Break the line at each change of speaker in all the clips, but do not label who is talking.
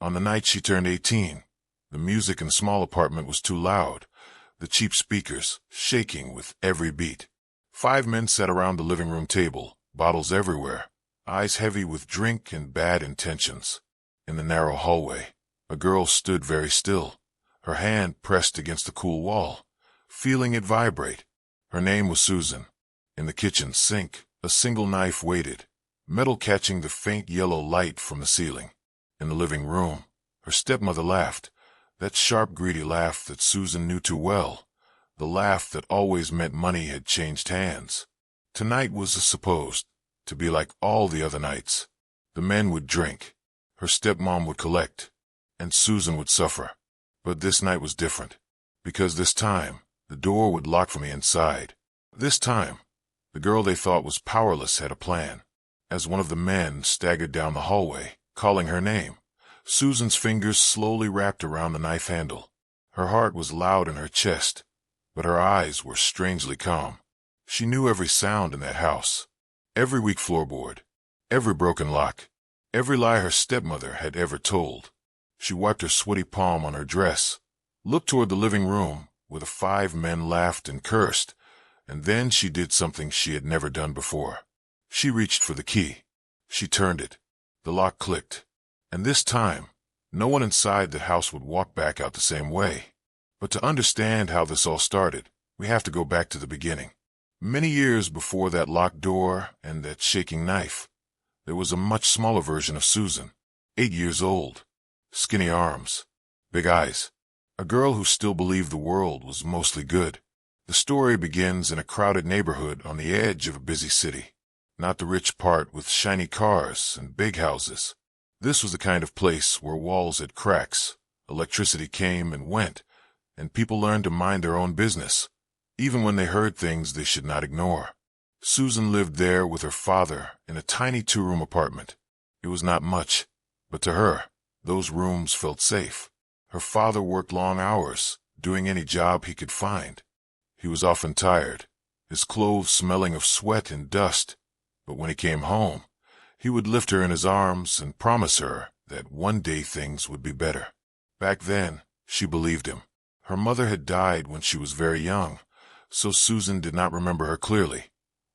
On the night she turned 18, the music in the small apartment was too loud, the cheap speakers shaking with every beat. 5 men sat around the living room table, bottles everywhere, eyes heavy with drink and bad intentions. In the narrow hallway, a girl stood very still, her hand pressed against the cool wall, feeling it vibrate. Her name was Susan. In the kitchen sink, a single knife waited, metal catching the faint yellow light from the ceiling. In the living room, her stepmother laughed, that sharp, greedy laugh that Susan knew too well, the laugh that always meant money had changed hands. Tonight was supposed to be like all the other nights. The men would drink, her stepmom would collect, and Susan would suffer. But this night was different, because this time, the door would lock from the inside. This time, the girl they thought was powerless had a plan. As one of the men staggered down the hallway, calling her name, Susan's fingers slowly wrapped around the knife handle. Her heart was loud in her chest, but her eyes were strangely calm. She knew every sound in that house, every weak floorboard, every broken lock, every lie her stepmother had ever told. She wiped her sweaty palm on her dress, looked toward the living room where the 5 men laughed and cursed, and then she did something she had never done before. She reached for the key. She turned it. The lock clicked. And this time, no one inside the house would walk back out the same way. But to understand how this all started, we have to go back to the beginning. Many years before that locked door and that shaking knife, there was a much smaller version of Susan, 8 years old, skinny arms, big eyes, a girl who still believed the world was mostly good. The story begins in a crowded neighborhood on the edge of a busy city, not the rich part with shiny cars and big houses. This was the kind of place where walls had cracks, electricity came and went, and people learned to mind their own business, even when they heard things they should not ignore. Susan lived there with her father in a tiny 2-room apartment. It was not much, but to her, those rooms felt safe. Her father worked long hours, doing any job he could find. He was often tired, his clothes smelling of sweat and dust, but when he came home, he would lift her in his arms and promise her that one day things would be better. Back then, she believed him. Her mother had died when she was very young, so Susan did not remember her clearly,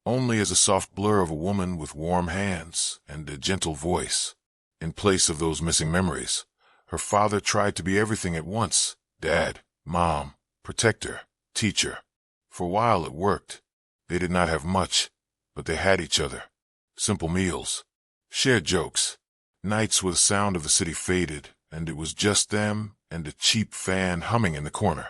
only as a soft blur of a woman with warm hands and a gentle voice. In place of those missing memories, her father tried to be everything at once: dad, mom, protector, teacher. For a while it worked. They did not have much, but they had each other. Simple meals, shared jokes, nights where the sound of the city faded, and it was just them and a cheap fan humming in the corner.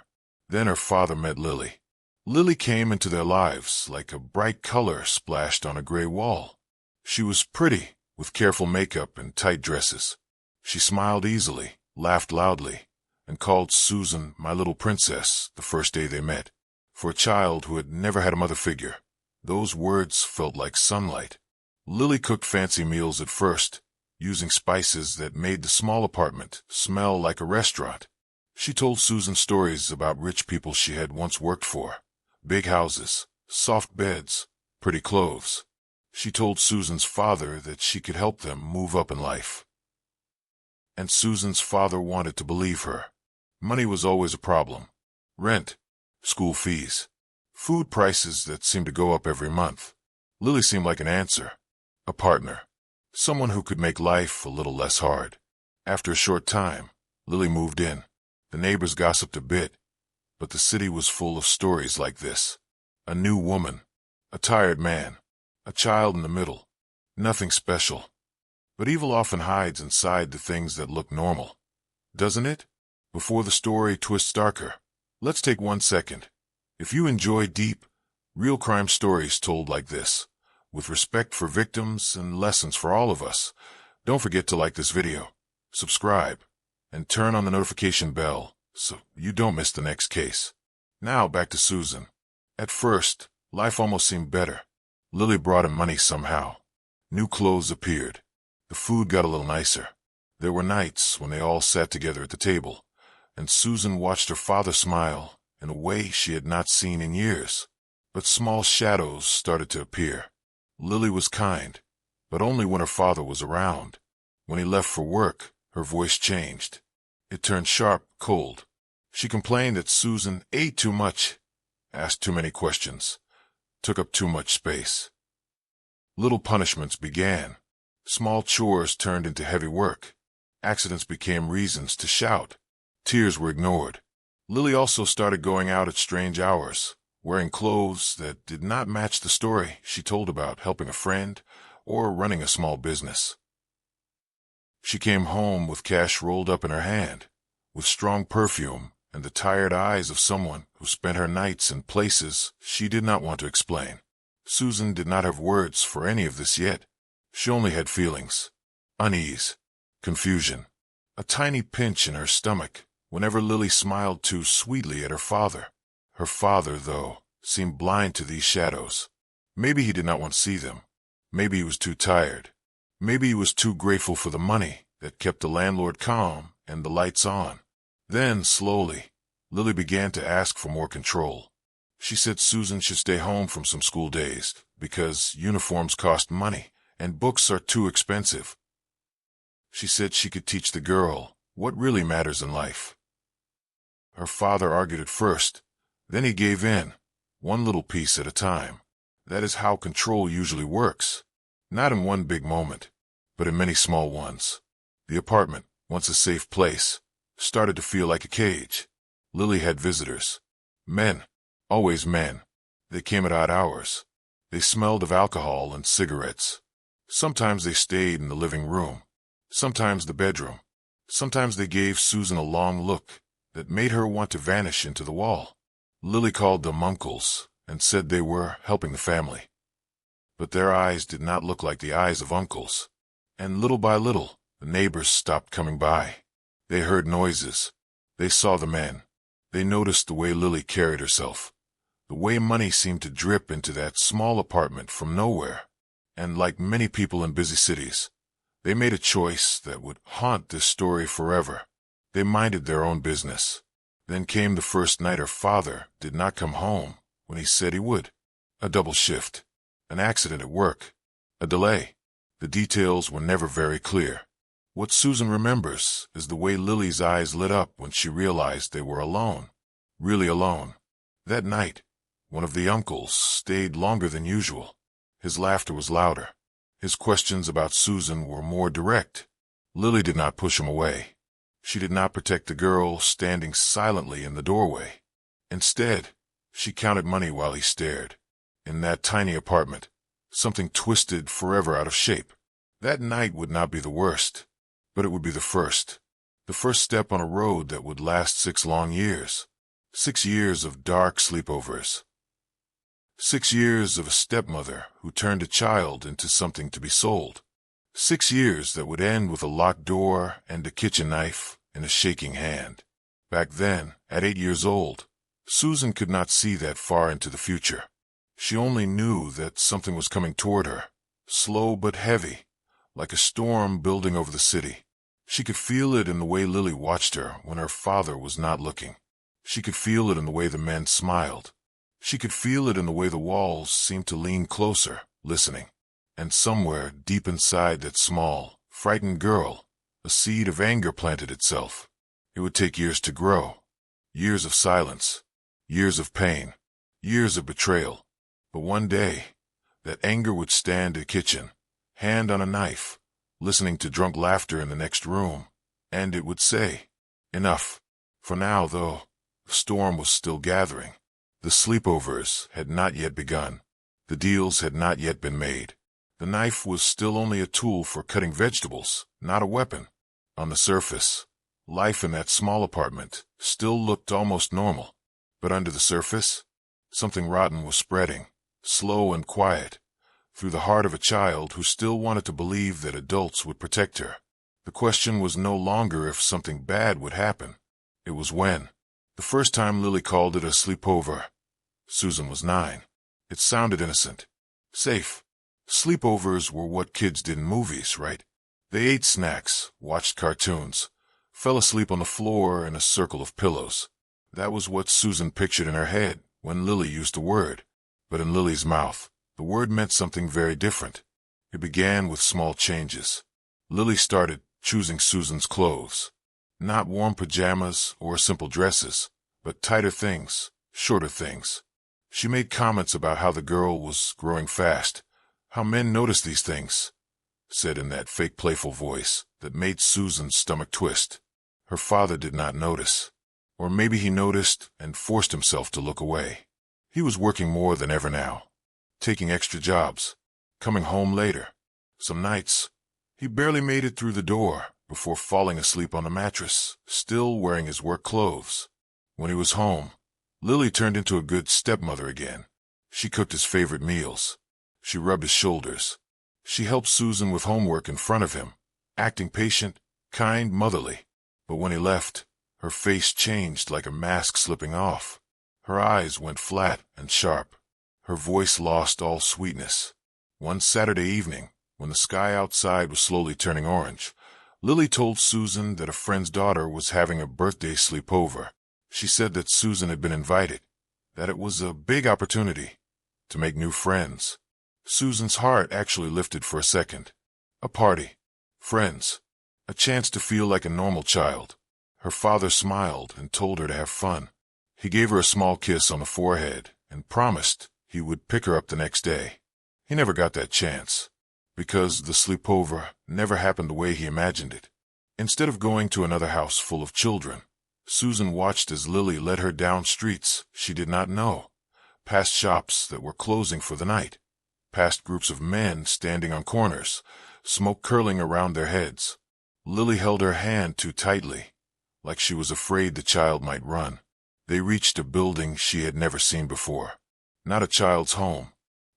Then her father met Lily. Lily came into their lives like a bright color splashed on a gray wall. She was pretty, with careful makeup and tight dresses. She smiled easily, laughed loudly, and called Susan my little princess the first day they met. For a child who had never had a mother figure, those words felt like sunlight. Lily cooked fancy meals at first, using spices that made the small apartment smell like a restaurant. She told Susan stories about rich people she had once worked for, big houses, soft beds, pretty clothes. She told Susan's father that she could help them move up in life. And Susan's father wanted to believe her. Money was always a problem. Rent, school fees, food prices that seemed to go up every month. Lily seemed like an answer, a partner, someone who could make life a little less hard. After a short time, Lily moved in. The neighbors gossiped a bit, but the city was full of stories like this. A new woman, a tired man, a child in the middle. Nothing special. But evil often hides inside the things that look normal, doesn't it? Before the story twists darker, let's take 1 second. If you enjoy deep, real crime stories told like this, with respect for victims and lessons for all of us, don't forget to like this video, subscribe, and turn on the notification bell so you don't miss the next case. Now back to Susan. At first, life almost seemed better. Lily brought him money somehow. New clothes appeared. The food got a little nicer. There were nights when they all sat together at the table, and Susan watched her father smile in a way she had not seen in years. But small shadows started to appear. Lily was kind, but only when her father was around. When he left for work, Her voice changed. It turned sharp, cold. She complained that Susan ate too much, asked too many questions, took up too much space. Little punishments began. Small chores turned into heavy work. Accidents became reasons to shout. Tears were ignored. Lily also started going out at strange hours, wearing clothes that did not match the story she told about helping a friend or running a small business. She came home with cash rolled up in her hand, with strong perfume and the tired eyes of someone who spent her nights in places she did not want to explain. Susan did not have words for any of this yet. She only had feelings: unease, confusion, a tiny pinch in her stomach whenever Lily smiled too sweetly at her father. Her father, though, seemed blind to these shadows. Maybe he did not want to see them. Maybe he was too tired. Maybe he was too grateful for the money that kept the landlord calm and the lights on. Then, slowly, Lily began to ask for more control. She said Susan should stay home from some school days because uniforms cost money and books are too expensive. She said she could teach the girl what really matters in life. Her father argued at first. Then he gave in, one little piece at a time. That is how control usually works. Not in one big moment, but in many small ones. The apartment, once a safe place, started to feel like a cage. Lily had visitors. Men. Always men. They came at odd hours. They smelled of alcohol and cigarettes. Sometimes they stayed in the living room. Sometimes the bedroom. Sometimes they gave Susan a long look that made her want to vanish into the wall. Lily called them uncles and said they were helping the family. But their eyes did not look like the eyes of uncles. And little by little, the neighbors stopped coming by. They heard noises. They saw the men. They noticed the way Lily carried herself. The way money seemed to drip into that small apartment from nowhere. And like many people in busy cities, they made a choice that would haunt this story forever. They minded their own business. Then came the first night her father did not come home when he said he would. A double shift. An accident at work. A delay. The details were never very clear. What Susan remembers is the way Lily's eyes lit up when she realized they were alone. Really alone. That night, one of the uncles stayed longer than usual. His laughter was louder. His questions about Susan were more direct. Lily did not push him away. She did not protect the girl standing silently in the doorway. Instead, she counted money while he stared. In that tiny apartment, something twisted forever out of shape. That night would not be the worst, but it would be the first. The first step on a road that would last 6 long years. 6 years of dark sleepovers. 6 years of a stepmother who turned a child into something to be sold. 6 years that would end with a locked door and a kitchen knife in a shaking hand. Back then, at 8 years old, Susan could not see that far into the future. She only knew that something was coming toward her, slow but heavy, like a storm building over the city. She could feel it in the way Lily watched her when her father was not looking. She could feel it in the way the men smiled. She could feel it in the way the walls seemed to lean closer, listening. And somewhere deep inside that small, frightened girl, a seed of anger planted itself. It would take years to grow. Years of silence. Years of pain. Years of betrayal. But one day, that anger would stand in the kitchen, hand on a knife, listening to drunk laughter in the next room, and it would say, "Enough." For now, though, the storm was still gathering. The sleepovers had not yet begun. The deals had not yet been made. The knife was still only a tool for cutting vegetables, not a weapon. On the surface, life in that small apartment still looked almost normal. But under the surface, something rotten was spreading, slow and quiet, through the heart of a child who still wanted to believe that adults would protect her. The question was no longer if something bad would happen. It was when. The first time Lily called it a sleepover, Susan was 9. It sounded innocent. Safe. Sleepovers were what kids did in movies, right? They ate snacks, watched cartoons, fell asleep on the floor in a circle of pillows. That was what Susan pictured in her head when Lily used the word. But in Lily's mouth, the word meant something very different. It began with small changes. Lily started choosing Susan's clothes. Not warm pajamas or simple dresses, but tighter things, shorter things. She made comments about how the girl was growing fast, how men noticed these things, said in that fake playful voice that made Susan's stomach twist. Her father did not notice. Or maybe he noticed and forced himself to look away. He was working more than ever now, taking extra jobs, coming home later. Some nights, he barely made it through the door before falling asleep on the mattress, still wearing his work clothes. When he was home, Lily turned into a good stepmother again. She cooked his favorite meals. She rubbed his shoulders. She helped Susan with homework in front of him, acting patient, kind, motherly. But when he left, her face changed like a mask slipping off. Her eyes went flat and sharp. Her voice lost all sweetness. One Saturday evening, when the sky outside was slowly turning orange, Lily told Susan that a friend's daughter was having a birthday sleepover. She said that Susan had been invited, that it was a big opportunity to make new friends. Susan's heart actually lifted for a second. A party, friends, a chance to feel like a normal child. Her father smiled and told her to have fun. He gave her a small kiss on the forehead and promised he would pick her up the next day. He never got that chance, because the sleepover never happened the way he imagined it. Instead of going to another house full of children, Susan watched as Lily led her down streets she did not know, past shops that were closing for the night, past groups of men standing on corners, smoke curling around their heads. Lily held her hand too tightly, like she was afraid the child might run. They reached a building she had never seen before. Not a child's home.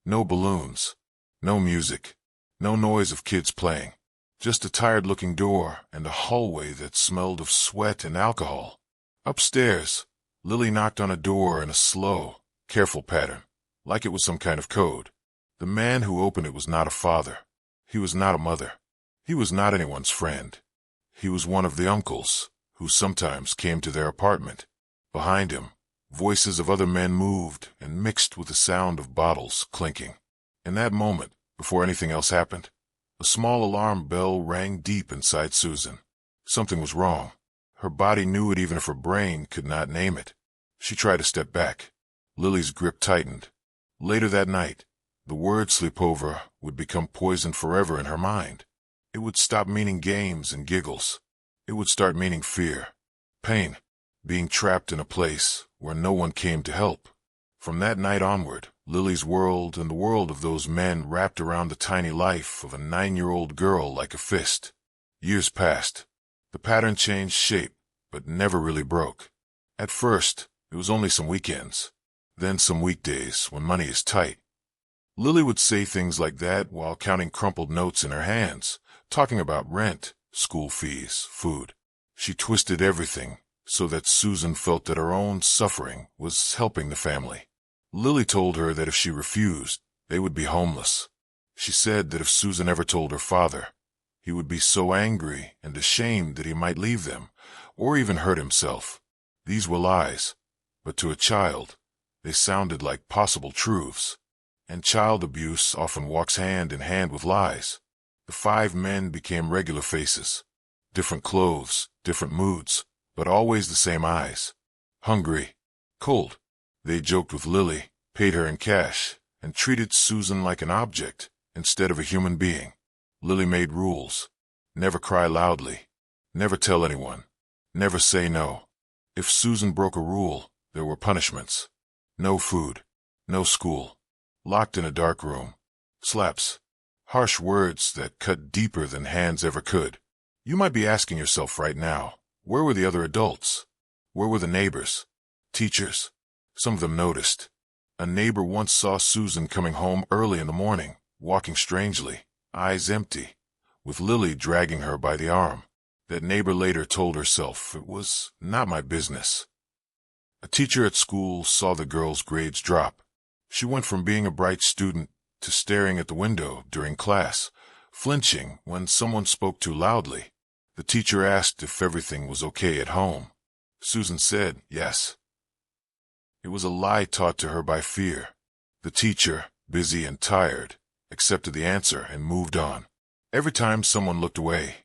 No balloons. No music. No noise of kids playing. Just a tired-looking door and a hallway that smelled of sweat and alcohol. Upstairs, Lily knocked on a door in a slow, careful pattern, like it was some kind of code. The man who opened it was not a father. He was not a mother. He was not anyone's friend. He was one of the uncles who sometimes came to their apartment. Behind him, voices of other men moved and mixed with the sound of bottles clinking. In that moment, before anything else happened, a small alarm bell rang deep inside Susan. Something was wrong. Her body knew it even if her brain could not name it. She tried to step back. Lily's grip tightened. Later that night, the word sleepover would become poisoned forever in her mind. It would stop meaning games and giggles. It would start meaning fear, pain, being trapped in a place where no one came to help. From that night onward, Lily's world and the world of those men wrapped around the tiny life of a 9-year-old girl like a fist. Years passed. The pattern changed shape, but never really broke. At first, it was only some weekends, then some weekdays when money is tight. Lily would say things like that while counting crumpled notes in her hands, talking about rent, school fees, food. She twisted everything so that Susan felt that her own suffering was helping the family. Lily told her that if she refused, they would be homeless. She said that if Susan ever told her father, he would be so angry and ashamed that he might leave them, or even hurt himself. These were lies, but to a child, they sounded like possible truths. And child abuse often walks hand in hand with lies. The 5 men became regular faces. Different clothes, different moods, but always the same eyes. Hungry, cold. They joked with Lily, paid her in cash, and treated Susan like an object instead of a human being. Lily made rules. Never cry loudly. Never tell anyone. Never say no. If Susan broke a rule, there were punishments. No food. No school. Locked in a dark room. Slaps. Harsh words that cut deeper than hands ever could. You might be asking yourself right now, where were the other adults? Where were the neighbors? Teachers? Some of them noticed. A neighbor once saw Susan coming home early in the morning, walking strangely, eyes empty, with Lily dragging her by the arm. That neighbor later told herself it was not my business. A teacher at school saw the girl's grades drop. She went from being a bright student to staring at the window during class, flinching when someone spoke too loudly. The teacher asked if everything was okay at home. Susan said yes. It was a lie taught to her by fear. The teacher, busy and tired, accepted the answer and moved on. Every time someone looked away,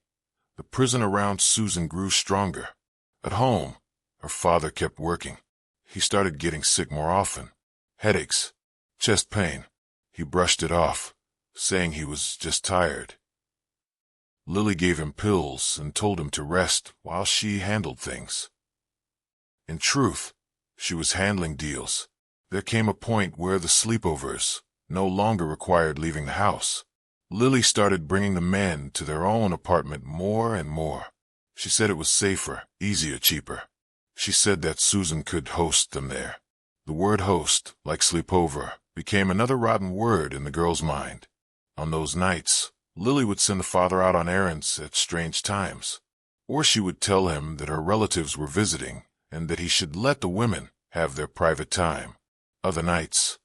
The prison around Susan grew stronger. At home, her father kept working. He started getting sick more often. Headaches, chest pain. He brushed it off, saying he was just tired. Lily gave him pills and told him to rest while she handled things. In truth, she was handling deals. There came a point where the sleepovers no longer required leaving the house. Lily started bringing the men to their own apartment more and more. She said it was safer, easier, cheaper. She said that Susan could host them there. The word host, like sleepover, became another rotten word in the girl's mind. On those nights, Lily would send the father out on errands at strange times. Or she would tell him that her relatives were visiting and that he should let the women have their private time. Other nights,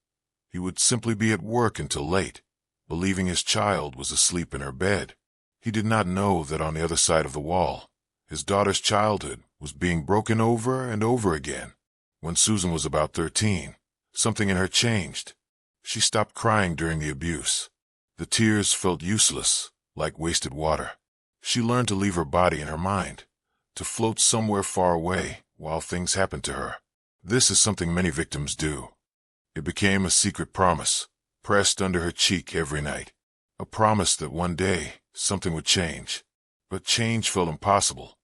he would simply be at work until late, believing his child was asleep in her bed. He did not know that on the other side of the wall, his daughter's childhood was being broken over and over again. When Susan was about 13, something in her changed. She stopped crying during the abuse. The tears felt useless, like wasted water. She learned to leave her body and her mind, to float somewhere far away while things happened to her. This is something many victims do. It became a secret promise, pressed under her cheek every night. A promise that one day something would change. But change felt impossible.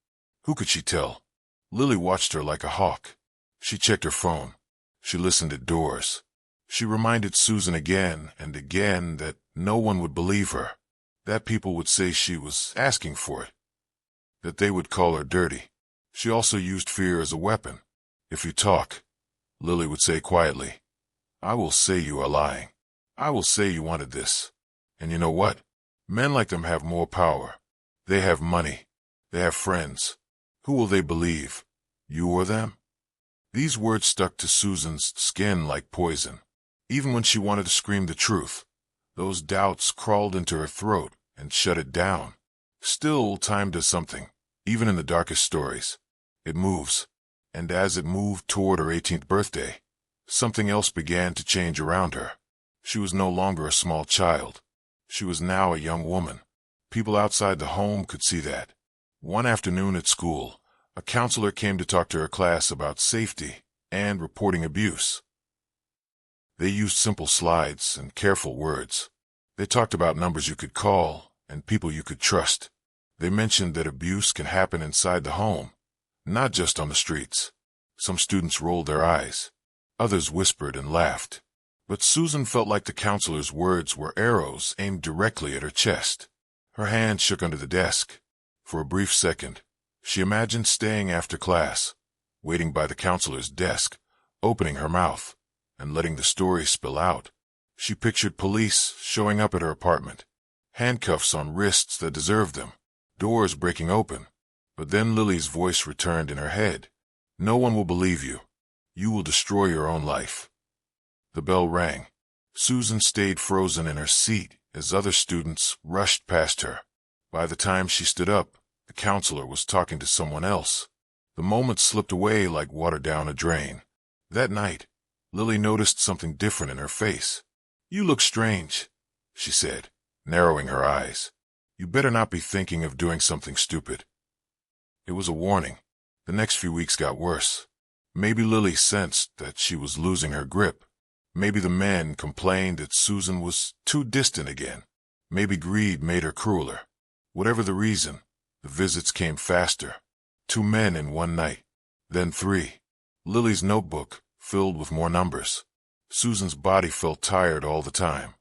Who could she tell? Lily watched her like a hawk. She checked her phone. She listened at doors. She reminded Susan again and again that no one would believe her, that people would say she was asking for it, that they would call her dirty. She also used fear as a weapon. If you talk, Lily would say quietly, I will say you are lying. I will say you wanted this. And you know what? Men like them have more power. They have money. They have friends. Who will they believe? You or them? These words stuck to Susan's skin like poison. Even when she wanted to scream the truth, those doubts crawled into her throat and shut it down. Still, time does something, even in the darkest stories. It moves. And as it moved toward her 18th birthday, something else began to change around her. She was no longer a small child. She was now a young woman. People outside the home could see that. One afternoon at school, a counselor came to talk to her class about safety and reporting abuse. They used simple slides and careful words. They talked about numbers you could call and people you could trust. They mentioned that abuse can happen inside the home, not just on the streets. Some students rolled their eyes. Others whispered and laughed. But Susan felt like the counselor's words were arrows aimed directly at her chest. Her hand shook under the desk. For a brief second, she imagined staying after class, waiting by the counselor's desk, opening her mouth, and letting the story spill out. She pictured police showing up at her apartment, handcuffs on wrists that deserved them, doors breaking open. But then Lily's voice returned in her head. No one will believe you. You will destroy your own life. The bell rang. Susan stayed frozen in her seat as other students rushed past her. By the time she stood up, the counselor was talking to someone else. The moment slipped away like water down a drain. That night, Lily noticed something different in her face. You look strange, she said, narrowing her eyes. You better not be thinking of doing something stupid. It was a warning. The next few weeks got worse. Maybe Lily sensed that she was losing her grip. Maybe the men complained that Susan was too distant again. Maybe greed made her crueler. Whatever the reason, the visits came faster. 2 men in one night, then 3. Lily's notebook filled with more numbers. Susan's body felt tired all the time.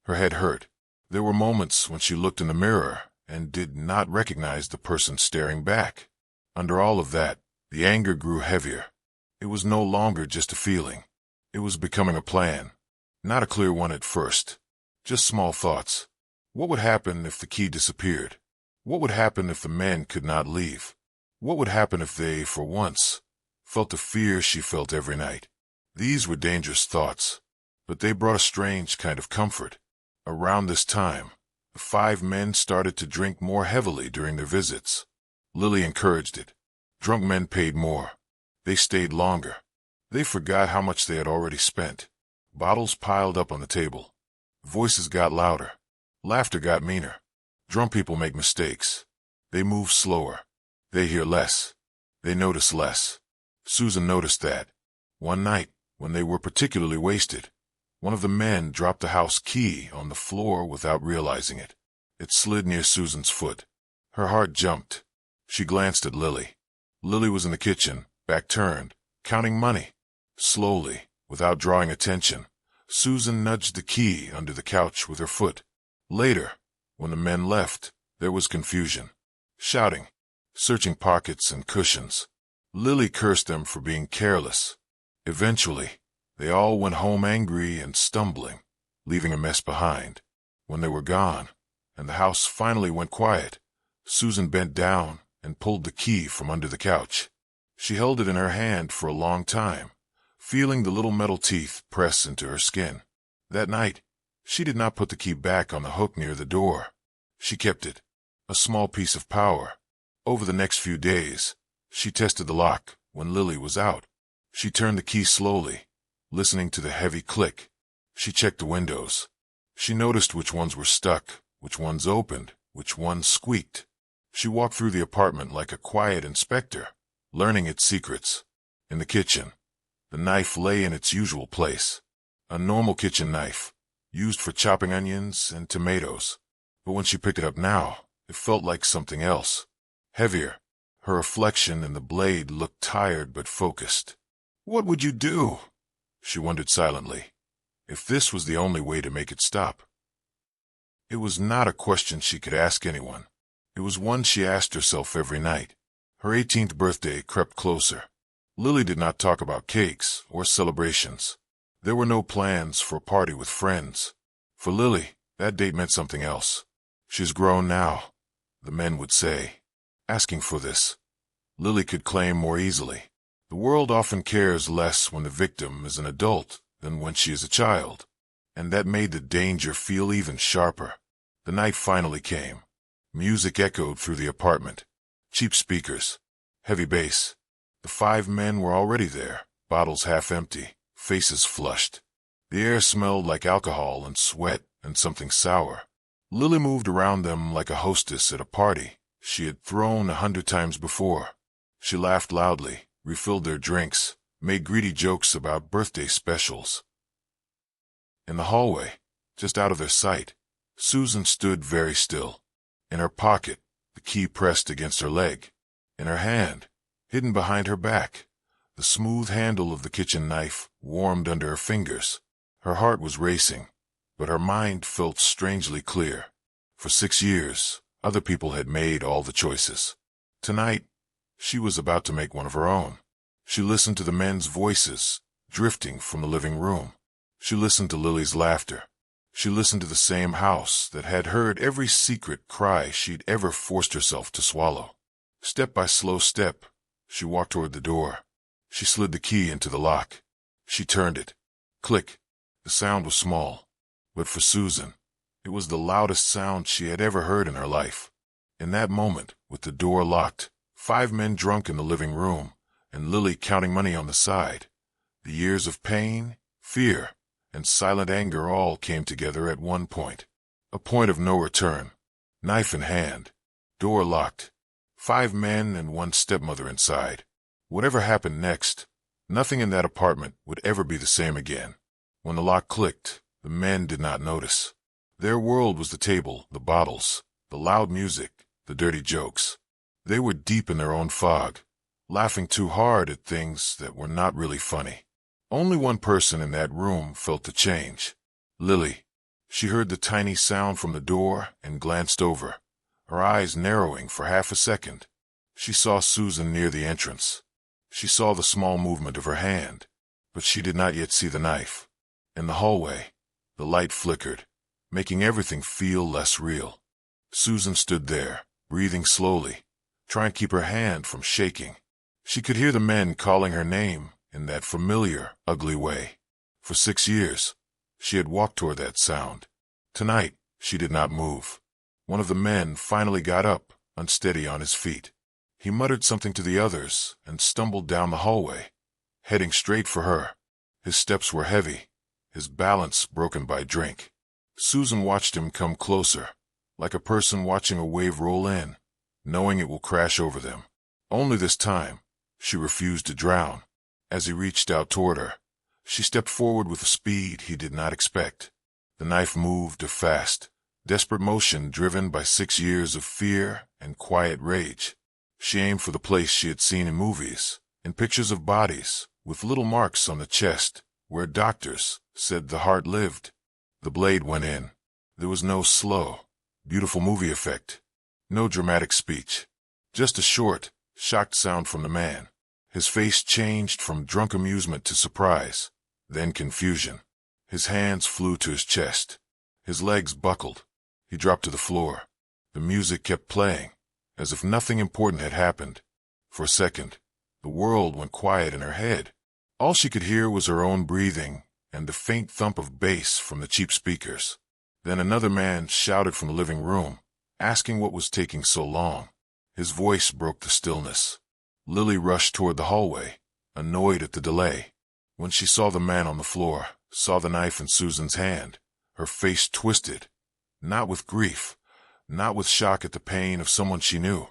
Her head hurt. There were moments when she looked in the mirror and did not recognize the person staring back. Under all of that, the anger grew heavier. It was no longer just a feeling. It was becoming a plan. Not a clear one at first. Just small thoughts. What would happen if the key disappeared? What would happen if the men could not leave? What would happen if they, for once, felt the fear she felt every night? These were dangerous thoughts, but they brought a strange kind of comfort. Around this time, the 5 men started to drink more heavily during their visits. Lily encouraged it. Drunk men paid more. They stayed longer. They forgot how much they had already spent. Bottles piled up on the table. Voices got louder. Laughter got meaner. Drunk people make mistakes. They move slower. They hear less. They notice less. Susan noticed that. One night, when they were particularly wasted, one of the men dropped the house key on the floor without realizing it. It slid near Susan's foot. Her heart jumped. She glanced at Lily. Lily was in the kitchen, back turned, counting money. Slowly, without drawing attention, Susan nudged the key under the couch with her foot. Later, when the men left, there was confusion. Shouting, searching pockets and cushions. Lily cursed them for being careless. Eventually, they all went home angry and stumbling, leaving a mess behind. When they were gone, and the house finally went quiet, Susan bent down and pulled the key from under the couch. She held it in her hand for a long time, feeling the little metal teeth press into her skin. That night, she did not put the key back on the hook near the door. She kept it, a small piece of power. Over the next few days, she tested the lock when Lily was out. She turned the key slowly, listening to the heavy click. She checked the windows. She noticed which ones were stuck, which ones opened, which ones squeaked. She walked through the apartment like a quiet inspector, learning its secrets. In the kitchen, the knife lay in its usual place. A normal kitchen knife, used for chopping onions and tomatoes. But when she picked it up now, it felt like something else. Heavier. Her reflection in the blade looked tired but focused. What would you do? She wondered silently, if this was the only way to make it stop. It was not a question she could ask anyone. It was one she asked herself every night. Her 18th birthday crept closer. Lily did not talk about cakes or celebrations. There were no plans for a party with friends. For Lily, that date meant something else. She's grown now, the men would say. Asking for this, Lily could claim more easily. The world often cares less when the victim is an adult than when she is a child, and that made the danger feel even sharper. The night finally came. Music echoed through the apartment. Cheap speakers, heavy bass. The 5 men were already there, bottles half empty, faces flushed. The air smelled like alcohol and sweat and something sour. Lily moved around them like a hostess at a party she had thrown 100 times before. She laughed loudly, refilled their drinks, made greedy jokes about birthday specials. In the hallway, just out of their sight, Susan stood very still. In her pocket, the key pressed against her leg. In her hand, hidden behind her back, the smooth handle of the kitchen knife warmed under her fingers. Her heart was racing, but her mind felt strangely clear. For 6 years, other people had made all the choices. Tonight, she was about to make one of her own. She listened to the men's voices drifting from the living room. She listened to Lily's laughter. She listened to the same house that had heard every secret cry she'd ever forced herself to swallow. Step by slow step, she walked toward the door. She slid the key into the lock. She turned it. Click. The sound was small, but for Susan, it was the loudest sound she had ever heard in her life. In that moment, with the door locked, 5 men drunk in the living room, and Lily counting money on the side, the years of pain, fear, and silent anger all came together at one point. A point of no return. Knife in hand. Door locked. 5 men and 1 stepmother inside. Whatever happened next, nothing in that apartment would ever be the same again. When the lock clicked, the men did not notice. Their world was the table, the bottles, the loud music, the dirty jokes. They were deep in their own fog, laughing too hard at things that were not really funny. Only one person in that room felt the change. Lily. She heard the tiny sound from the door and glanced over, her eyes narrowing for half a second. She saw Susan near the entrance. She saw the small movement of her hand, but she did not yet see the knife. In the hallway, the light flickered, making everything feel less real. Susan stood there, breathing slowly, trying to keep her hand from shaking. She could hear the men calling her name in that familiar, ugly way. For 6 years, she had walked toward that sound. Tonight, she did not move. One of the men finally got up, unsteady on his feet. He muttered something to the others and stumbled down the hallway, heading straight for her. His steps were heavy, his balance broken by drink. Susan watched him come closer, like a person watching a wave roll in. knowing it will crash over them. Only this time, she refused to drown. As he reached out toward her, she stepped forward with a speed he did not expect. The knife moved a fast, desperate motion driven by 6 years of fear and quiet rage. She aimed for the place she had seen in movies, in pictures of bodies, with little marks on the chest, where doctors said the heart lived. The blade went in. There was no slow, beautiful movie effect, no dramatic speech, just a short, shocked sound from the man. His face changed from drunk amusement to surprise, then confusion. His hands flew to his chest. His legs buckled. He dropped to the floor. The music kept playing, as if nothing important had happened. For a second, the world went quiet in her head. All she could hear was her own breathing and the faint thump of bass from the cheap speakers. Then another man shouted from the living room, asking what was taking so long. His voice broke the stillness. Lily rushed toward the hallway, annoyed at the delay. When she saw the man on the floor, saw the knife in Susan's hand, her face twisted, not with grief, not with shock at the pain of someone she knew,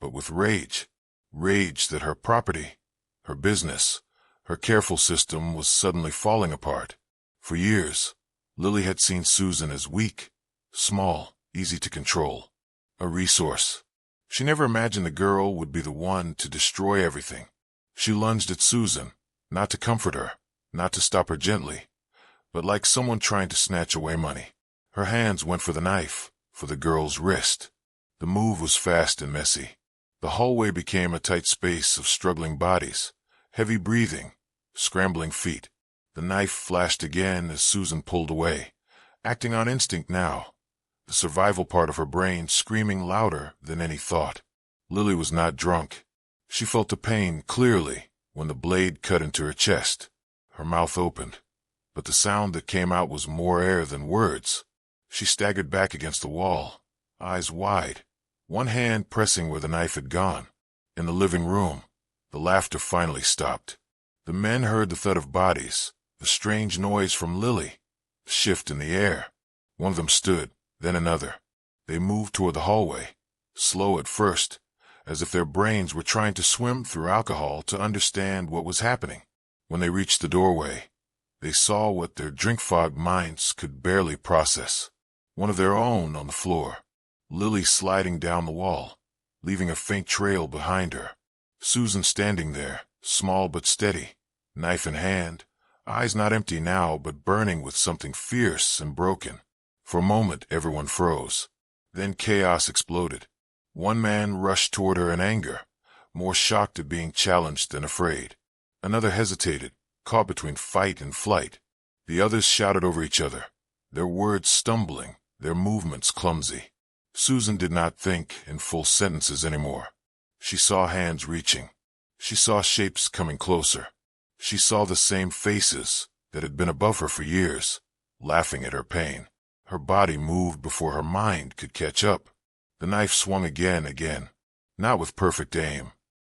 but with rage. Rage that her property, her business, her careful system was suddenly falling apart. For years, Lily had seen Susan as weak, small, easy to control, a resource. She never imagined the girl would be the one to destroy everything. She lunged at Susan, not to comfort her, not to stop her gently, but like someone trying to snatch away money. Her hands went for the knife, for the girl's wrist. The move was fast and messy. The hallway became a tight space of struggling bodies, heavy breathing, scrambling feet. The knife flashed again as Susan pulled away, acting on instinct now, the survival part of her brain screaming louder than any thought. Lily was not drunk. She felt the pain clearly when the blade cut into her chest. Her mouth opened, but the sound that came out was more air than words. She staggered back against the wall, eyes wide, one hand pressing where the knife had gone. In the living room, the laughter finally stopped. The men heard the thud of bodies, the strange noise from Lily, the shift in the air. One of them stood, then another. They moved toward the hallway, slow at first, as if their brains were trying to swim through alcohol to understand what was happening. When they reached the doorway, they saw what their drink-fogged minds could barely process. One of their own on the floor, Lily sliding down the wall, leaving a faint trail behind her. Susan standing there, small but steady, knife in hand, eyes not empty now but burning with something fierce and broken. For a moment everyone froze. Then chaos exploded. One man rushed toward her in anger, more shocked at being challenged than afraid. Another hesitated, caught between fight and flight. The others shouted over each other, their words stumbling, their movements clumsy. Susan did not think in full sentences anymore. She saw hands reaching. She saw shapes coming closer. She saw the same faces that had been above her for years, laughing at her pain. Her body moved before her mind could catch up. The knife swung again, not with perfect aim,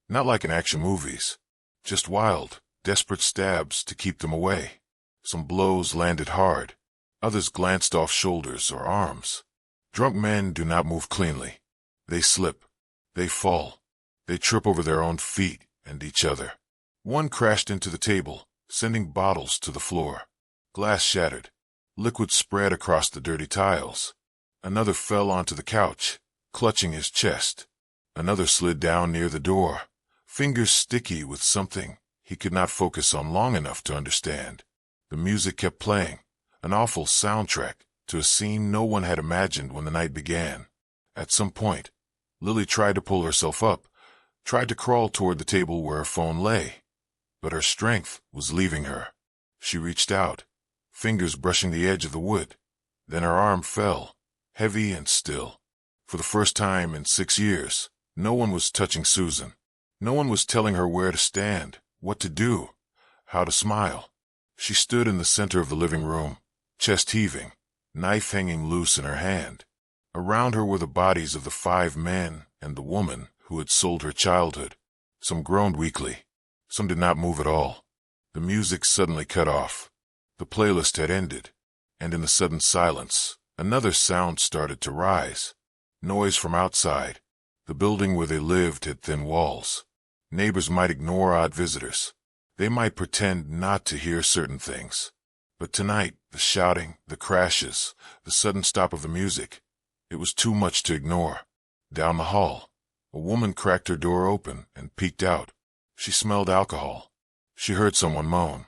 not like in action movies, just wild, desperate stabs to keep them away. Some blows landed hard, others glanced off shoulders or arms. Drunk men do not move cleanly. They slip, they fall, they trip over their own feet and each other. One crashed into the table, sending bottles to the floor. Glass shattered. Liquid spread across the dirty tiles. Another fell onto the couch, clutching his chest. Another slid down near the door, fingers sticky with something he could not focus on long enough to understand. The music kept playing, an awful soundtrack to a scene no one had imagined when the night began. At some point, Lily tried to pull herself up, tried to crawl toward the table where her phone lay, but her strength was leaving her. She reached out, fingers brushing the edge of the wood. Then her arm fell, heavy and still. For the first time in 6 years, no one was touching Susan. No one was telling her where to stand, what to do, how to smile. She stood in the center of the living room, chest heaving, knife hanging loose in her hand. Around her were the bodies of the 5 men and the woman who had sold her childhood. Some groaned weakly. Some did not move at all. The music suddenly cut off. The playlist had ended, and in the sudden silence, another sound started to rise. Noise from outside. The building where they lived had thin walls. Neighbors might ignore odd visitors. They might pretend not to hear certain things. But tonight, the shouting, the crashes, the sudden stop of the music, it was too much to ignore. Down the hall, a woman cracked her door open and peeked out. She smelled alcohol. She heard someone moan.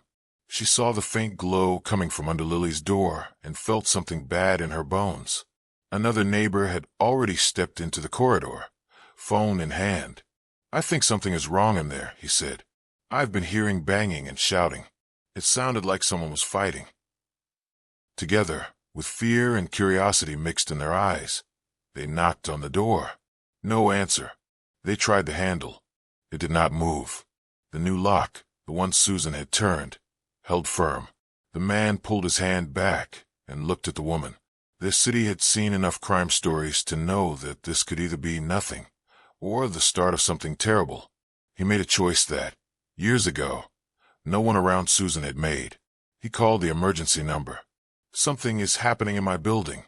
She saw the faint glow coming from under Lily's door and felt something bad in her bones. Another neighbor had already stepped into the corridor, phone in hand. "I think something is wrong in there," he said. "I've been hearing banging and shouting. It sounded like someone was fighting." Together, with fear and curiosity mixed in their eyes, they knocked on the door. No answer. They tried the handle. It did not move. The new lock, the one Susan had turned, held firm. The man pulled his hand back and looked at the woman. Their city had seen enough crime stories to know that this could either be nothing or the start of something terrible. He made a choice that, years ago, no one around Susan had made. He called the emergency number. "Something is happening in my building,"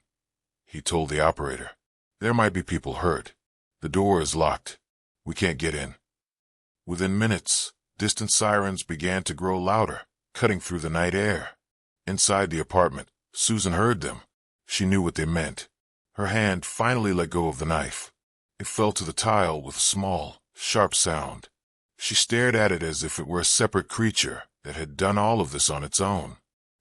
he told the operator. "There might be people hurt. The door is locked. We can't get in." Within minutes, distant sirens began to grow louder, cutting through the night air. Inside the apartment, Susan heard them. She knew what they meant. Her hand finally let go of the knife. It fell to the tile with a small, sharp sound. She stared at it as if it were a separate creature that had done all of this on its own.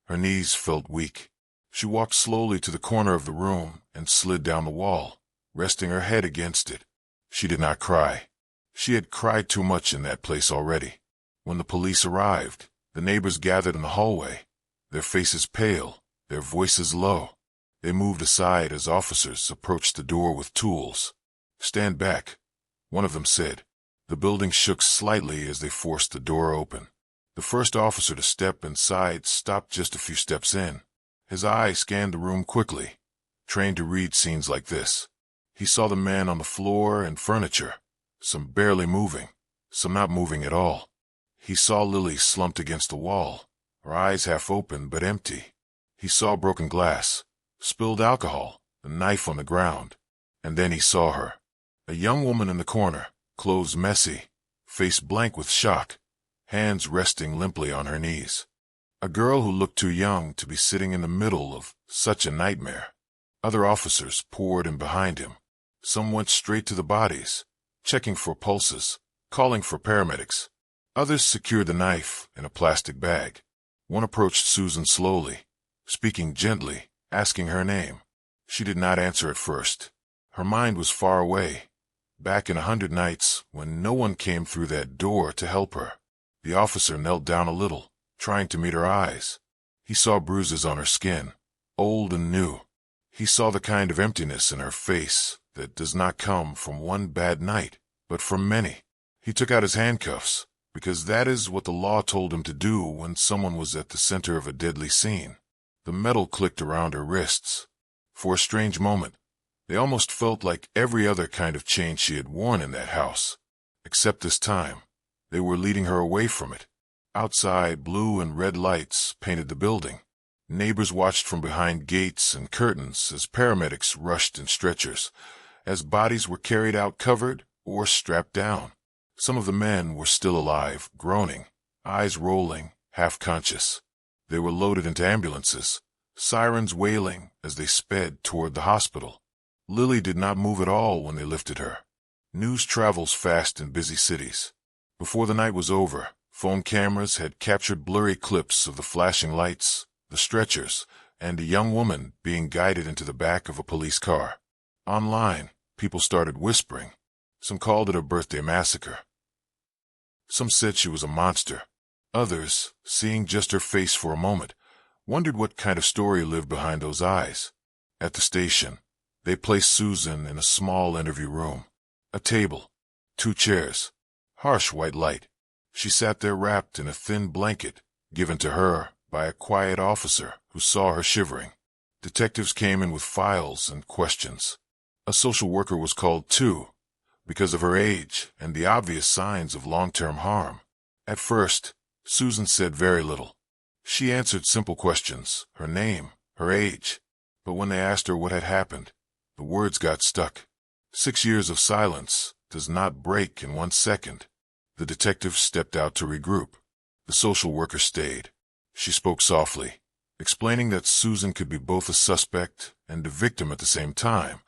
Her knees felt weak. She walked slowly to the corner of the room and slid down the wall, resting her head against it. She did not cry. She had cried too much in that place already. When the police arrived, the neighbors gathered in the hallway, their faces pale, their voices low. They moved aside as officers approached the door with tools. "Stand back," one of them said. The building shook slightly as they forced the door open. The first officer to step inside stopped just a few steps in. His eye scanned the room quickly, trained to read scenes like this. He saw the man on the floor and furniture, some barely moving, some not moving at all. He saw Lily slumped against the wall, her eyes half open but empty. He saw broken glass, spilled alcohol, a knife on the ground. And then he saw her, a young woman in the corner, clothes messy, face blank with shock, hands resting limply on her knees. A girl who looked too young to be sitting in the middle of such a nightmare. Other officers poured in behind him. Some went straight to the bodies, checking for pulses, calling for paramedics. Others secured the knife in a plastic bag. One approached Susan slowly, speaking gently, asking her name. She did not answer at first. Her mind was far away, back in 100 nights when no one came through that door to help her. The officer knelt down a little, trying to meet her eyes. He saw bruises on her skin, old and new. He saw the kind of emptiness in her face that does not come from one bad night, but from many. He took out his handcuffs, because that is what the law told him to do when someone was at the center of a deadly scene. The metal clicked around her wrists. For a strange moment, they almost felt like every other kind of chain she had worn in that house. Except this time, they were leading her away from it. Outside, blue and red lights painted the building. Neighbors watched from behind gates and curtains as paramedics rushed in stretchers, as bodies were carried out covered or strapped down. Some of the men were still alive, groaning, eyes rolling, half-conscious. They were loaded into ambulances, sirens wailing as they sped toward the hospital. Lily did not move at all when they lifted her. News travels fast in busy cities. Before the night was over, phone cameras had captured blurry clips of the flashing lights, the stretchers, and a young woman being guided into the back of a police car. Online, people started whispering. Some called it a birthday massacre. Some said she was a monster. Others, seeing just her face for a moment, wondered what kind of story lived behind those eyes. At the station, they placed Susan in a small interview room. A table, 2 chairs, harsh white light. She sat there wrapped in a thin blanket given to her by a quiet officer who saw her shivering. Detectives came in with files and questions. A social worker was called too, because of her age and the obvious signs of long-term harm. At first, Susan said very little. She answered simple questions, her name, her age. But when they asked her what had happened, the words got stuck. 6 years of silence does not break in 1 second. The detective stepped out to regroup. The social worker stayed. She spoke softly, explaining that Susan could be both a suspect and a victim at the same time,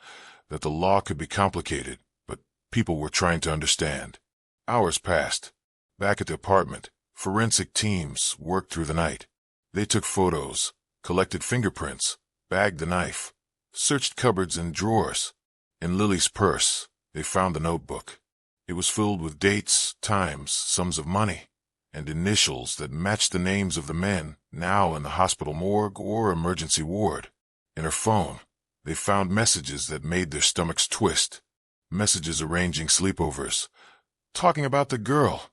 that the law could be complicated, but people were trying to understand. Hours passed. Back at the apartment, forensic teams worked through the night. They took photos, collected fingerprints, bagged the knife, searched cupboards and drawers. In Lily's purse, they found the notebook. It was filled with dates, times, sums of money, and initials that matched the names of the men now in the hospital morgue or emergency ward. In her phone, they found messages that made their stomachs twist. Messages arranging sleepovers, talking about the girl,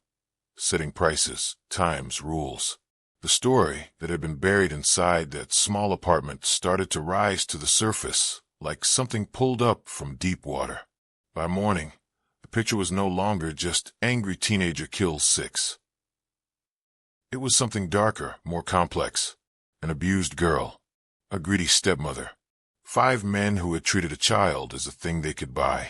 setting prices, times, rules. The story that had been buried inside that small apartment started to rise to the surface, like something pulled up from deep water. By morning, the picture was no longer just angry teenager kills 6. It was something darker, more complex. An abused girl, a greedy stepmother, 5 men who had treated a child as a thing they could buy,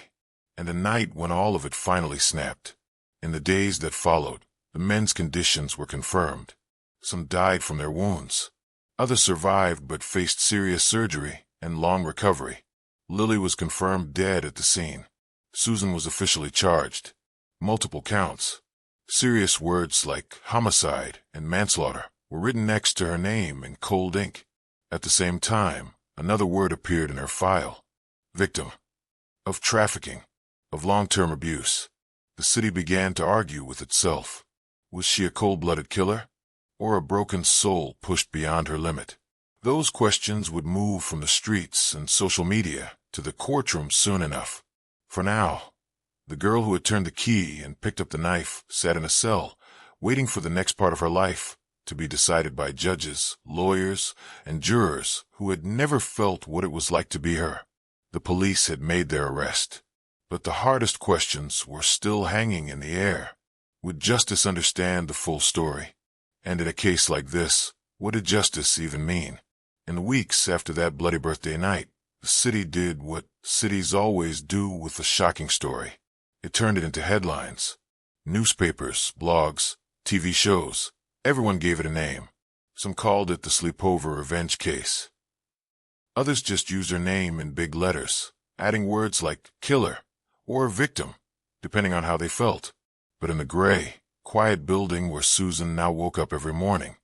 and a night when all of it finally snapped. In the days that followed, the men's conditions were confirmed. Some died from their wounds. Others survived but faced serious surgery and long recovery. Lily was confirmed dead at the scene. Susan was officially charged. Multiple counts. Serious words like homicide and manslaughter were written next to her name in cold ink. At the same time, another word appeared in her file. Victim. Of trafficking. Of long-term abuse. The city began to argue with itself. Was she a cold-blooded killer? Or a broken soul pushed beyond her limit? Those questions would move from the streets and social media to the courtroom soon enough. For now, the girl who had turned the key and picked up the knife sat in a cell, waiting for the next part of her life to be decided by judges, lawyers, and jurors who had never felt what it was like to be her. The police had made their arrest, but the hardest questions were still hanging in the air. Would justice understand the full story? And in a case like this, what did justice even mean? In the weeks after that bloody birthday night, the city did what cities always do with a shocking story. It turned it into headlines. Newspapers, blogs, TV shows. Everyone gave it a name. Some called it the sleepover revenge case. Others just used her name in big letters, adding words like killer or victim, depending on how they felt. But in the gray, quiet building where Susan now woke up every morning,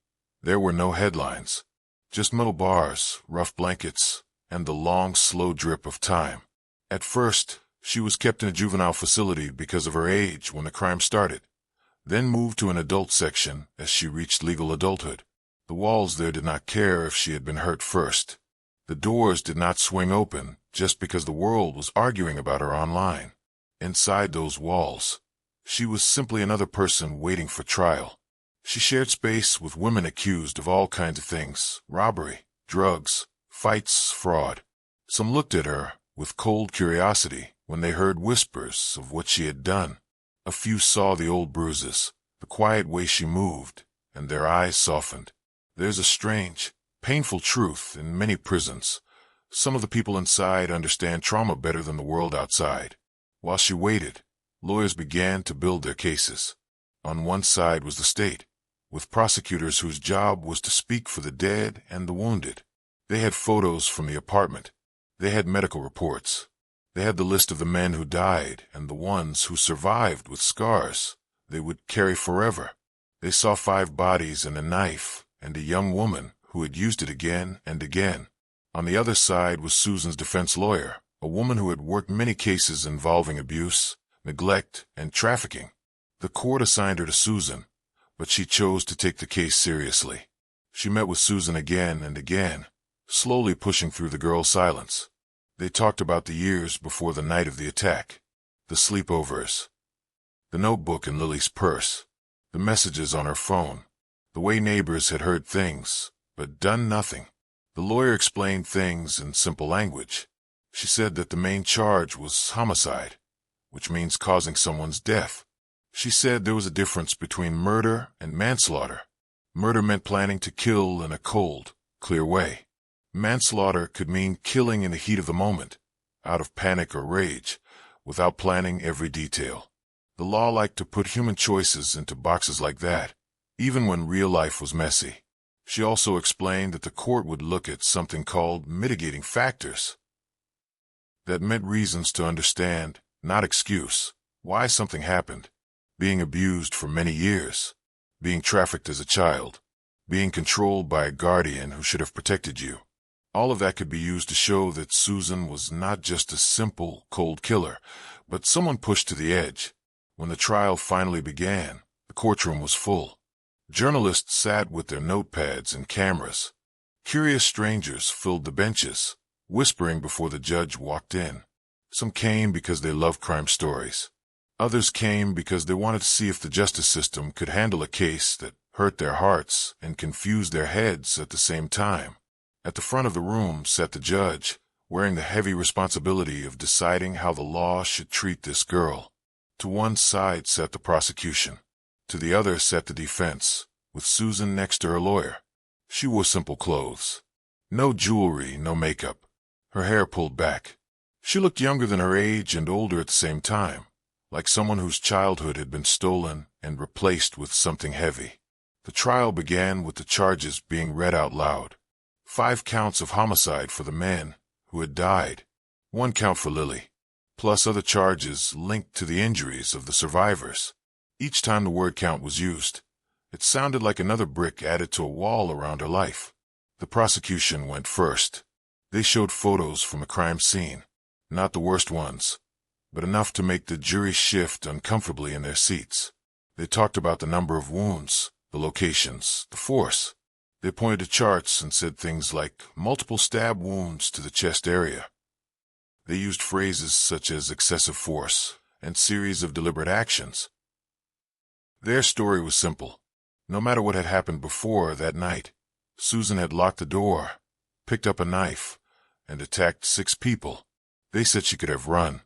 there were no headlines. Just metal bars, rough blankets, and the long, slow drip of time. At first, she was kept in a juvenile facility because of her age when the crime started, then moved to an adult section as she reached legal adulthood. The walls there did not care if she had been hurt first. The doors did not swing open just because the world was arguing about her online. Inside those walls, she was simply another person waiting for trial. She shared space with women accused of all kinds of things: robbery, drugs, fights, fraud. Some looked at her with cold curiosity when they heard whispers of what she had done. A few saw the old bruises, the quiet way she moved, and their eyes softened. There's a strange, painful truth in many prisons. Some of the people inside understand trauma better than the world outside. While she waited, lawyers began to build their cases. On one side was the state, with prosecutors whose job was to speak for the dead and the wounded. They had photos from the apartment. They had medical reports. They had the list of the men who died and the ones who survived with scars they would carry forever. They saw 5 bodies and a knife and a young woman who had used it again and again. On the other side was Susan's defense lawyer, a woman who had worked many cases involving abuse, neglect, and trafficking. The court assigned her to Susan, but she chose to take the case seriously. She met with Susan again and again, slowly pushing through the girl's silence. They talked about the years before the night of the attack, the sleepovers, the notebook in Lily's purse, the messages on her phone, the way neighbors had heard things, but done nothing. The lawyer explained things in simple language. She said that the main charge was homicide, which means causing someone's death. She said there was a difference between murder and manslaughter. Murder meant planning to kill in a cold, clear way. Manslaughter could mean killing in the heat of the moment, out of panic or rage, without planning every detail. The law liked to put human choices into boxes like that, even when real life was messy. She also explained that the court would look at something called mitigating factors. That meant reasons to understand, not excuse, why something happened. Being abused for many years, being trafficked as a child, being controlled by a guardian who should have protected you. All of that could be used to show that Susan was not just a simple, cold killer, but someone pushed to the edge. When the trial finally began, the courtroom was full. Journalists sat with their notepads and cameras. Curious strangers filled the benches, whispering before the judge walked in. Some came because they loved crime stories. Others came because they wanted to see if the justice system could handle a case that hurt their hearts and confused their heads at the same time. At the front of the room sat the judge, wearing the heavy responsibility of deciding how the law should treat this girl. To one side sat the prosecution. To the other sat the defense, with Susan next to her lawyer. She wore simple clothes. No jewelry, no makeup. Her hair pulled back. She looked younger than her age and older at the same time, like someone whose childhood had been stolen and replaced with something heavy. The trial began with the charges being read out loud. 5 counts of homicide for the men who had died, 1 count for Lily, plus other charges linked to the injuries of the survivors. Each time the word count was used, it sounded like another brick added to a wall around her life. The prosecution went first. They showed photos from a crime scene, not the worst ones, but enough to make the jury shift uncomfortably in their seats. They talked about the number of wounds, the locations, the force. They pointed to charts and said things like multiple stab wounds to the chest area. They used phrases such as excessive force and series of deliberate actions. Their story was simple. No matter what had happened before that night, Susan had locked the door, picked up a knife, and attacked 6 people. They said she could have run.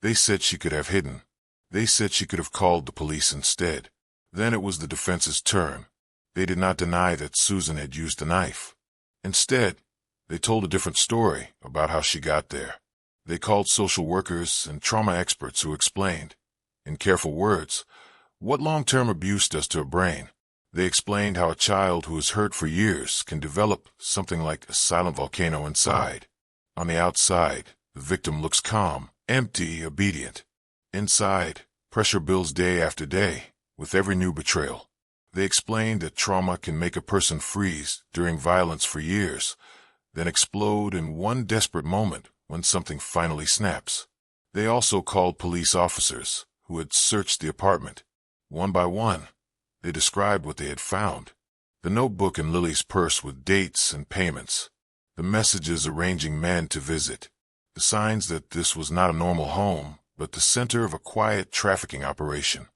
They said she could have hidden. They said she could have called the police instead. Then it was the defense's turn. They did not deny that Susan had used the knife. Instead, they told a different story about how she got there. They called social workers and trauma experts who explained, in careful words, what long-term abuse does to a brain. They explained how a child who is hurt for years can develop something like a silent volcano inside. On the outside, the victim looks calm, empty, obedient. Inside, pressure builds day after day, with every new betrayal. They explained that trauma can make a person freeze during violence for years, then explode in one desperate moment when something finally snaps. They also called police officers who had searched the apartment. One by one, they described what they had found. The notebook in Lily's purse with dates and payments. The messages arranging men to visit. The signs that this was not a normal home, but the center of a quiet trafficking operation.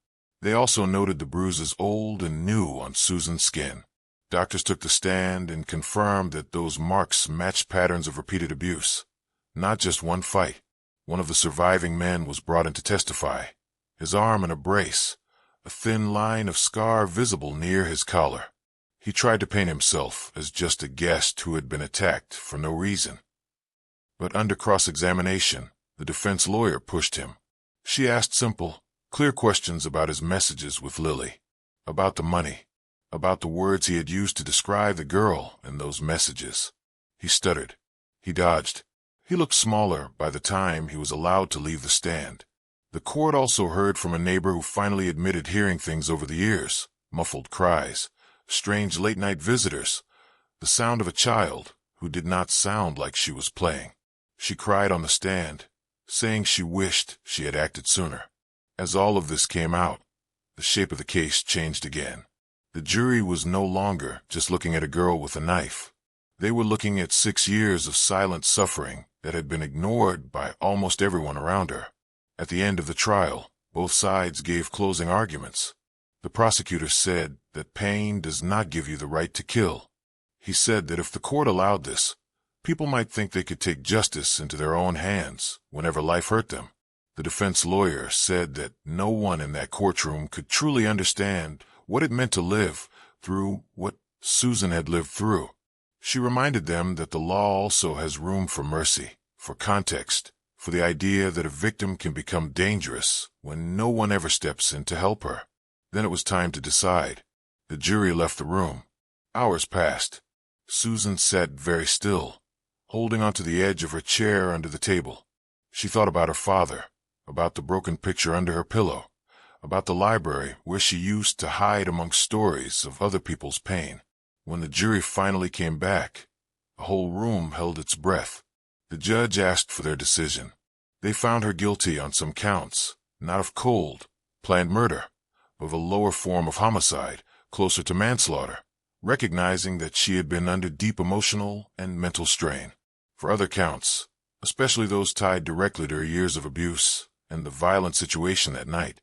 They also noted the bruises old and new on Susan's skin. Doctors took the stand and confirmed that those marks matched patterns of repeated abuse. Not just one fight. One of the surviving men was brought in to testify. His arm in a brace, a thin line of scar visible near his collar. He tried to paint himself as just a guest who had been attacked for no reason. But under cross-examination, the defense lawyer pushed him. She asked simple, clear questions about his messages with Lily, about the money, about the words he had used to describe the girl in those messages. He stuttered. He dodged. He looked smaller by the time he was allowed to leave the stand. The court also heard from a neighbor who finally admitted hearing things over the years, muffled cries, strange late-night visitors, the sound of a child who did not sound like she was playing. She cried on the stand, saying she wished she had acted sooner. As all of this came out, the shape of the case changed again. The jury was no longer just looking at a girl with a knife. They were looking at 6 years of silent suffering that had been ignored by almost everyone around her. At the end of the trial, both sides gave closing arguments. The prosecutor said that pain does not give you the right to kill. He said that if the court allowed this, people might think they could take justice into their own hands whenever life hurt them. The defense lawyer said that no one in that courtroom could truly understand what it meant to live through what Susan had lived through. She reminded them that the law also has room for mercy, for context, for the idea that a victim can become dangerous when no one ever steps in to help her. Then it was time to decide. The jury left the room. Hours passed. Susan sat very still, holding onto the edge of her chair under the table. She thought about her father, about the broken picture under her pillow, about the library where she used to hide amongst stories of other people's pain. When the jury finally came back, the whole room held its breath. The judge asked for their decision. They found her guilty on some counts, not of cold, planned murder, but of a lower form of homicide, closer to manslaughter, recognizing that she had been under deep emotional and mental strain. For other counts, especially those tied directly to her years of abuse and the violent situation that night,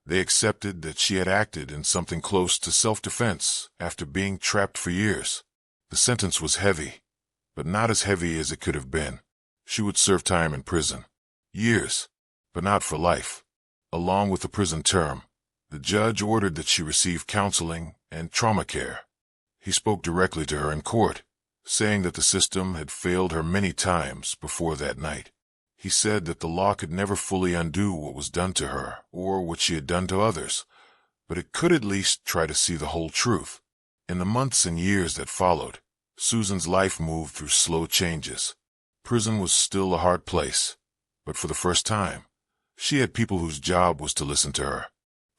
they accepted that she had acted in something close to self-defense after being trapped for years. The sentence was heavy, but not as heavy as it could have been. She would serve time in prison. Years, but not for life. Along with the prison term, the judge ordered that she receive counseling and trauma care. He spoke directly to her in court, saying that the system had failed her many times before that night. He said that the law could never fully undo what was done to her or what she had done to others, but it could at least try to see the whole truth. In the months and years that followed, Susan's life moved through slow changes. Prison was still a hard place, but for the first time, she had people whose job was to listen to her.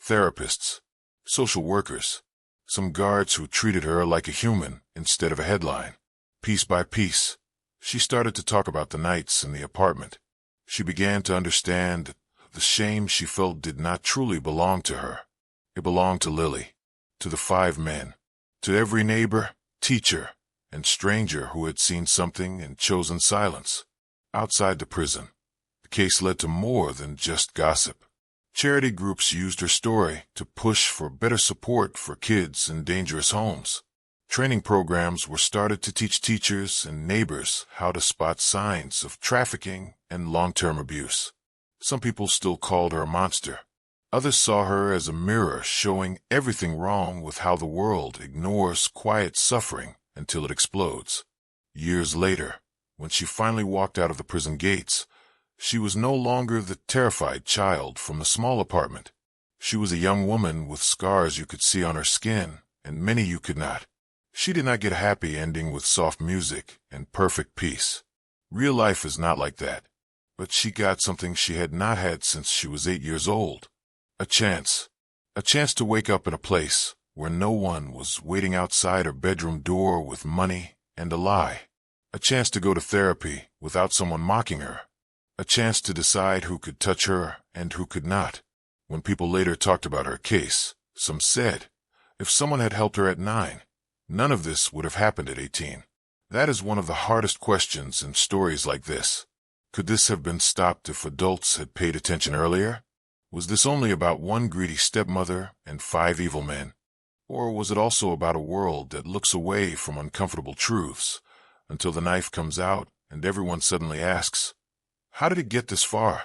Therapists, social workers, some guards who treated her like a human instead of a headline. Piece by piece, she started to talk about the nights in the apartment. She began to understand that the shame she felt did not truly belong to her. It belonged to Lily, to the 5 men, to every neighbor, teacher, and stranger who had seen something and chosen silence. Outside the prison, the case led to more than just gossip. Charity groups used her story to push for better support for kids in dangerous homes. Training programs were started to teach teachers and neighbors how to spot signs of trafficking and long-term abuse. Some people still called her a monster. Others saw her as a mirror showing everything wrong with how the world ignores quiet suffering until it explodes. Years later, when she finally walked out of the prison gates, she was no longer the terrified child from the small apartment. She was a young woman with scars you could see on her skin and many you could not. She did not get a happy ending with soft music and perfect peace. Real life is not like that. But she got something she had not had since she was 8 years old. A chance. A chance to wake up in a place where no one was waiting outside her bedroom door with money and a lie. A chance to go to therapy without someone mocking her. A chance to decide who could touch her and who could not. When people later talked about her case, some said, if someone had helped her at 9, none of this would have happened at 18. That is one of the hardest questions in stories like this. Could this have been stopped if adults had paid attention earlier? Was this only about one greedy stepmother and 5 evil men? Or was it also about a world that looks away from uncomfortable truths until the knife comes out and everyone suddenly asks, how did it get this far?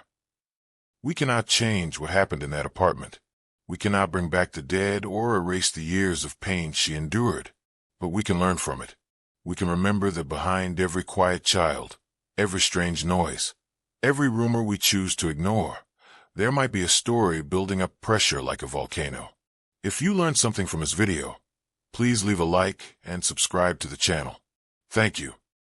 We cannot change what happened in that apartment. We cannot bring back the dead or erase the years of pain she endured. But we can learn from it. We can remember that behind every quiet child, every strange noise, every rumor we choose to ignore, there might be a story building up pressure like a volcano. If you learned something from this video, please leave a like and subscribe to the channel. Thank you.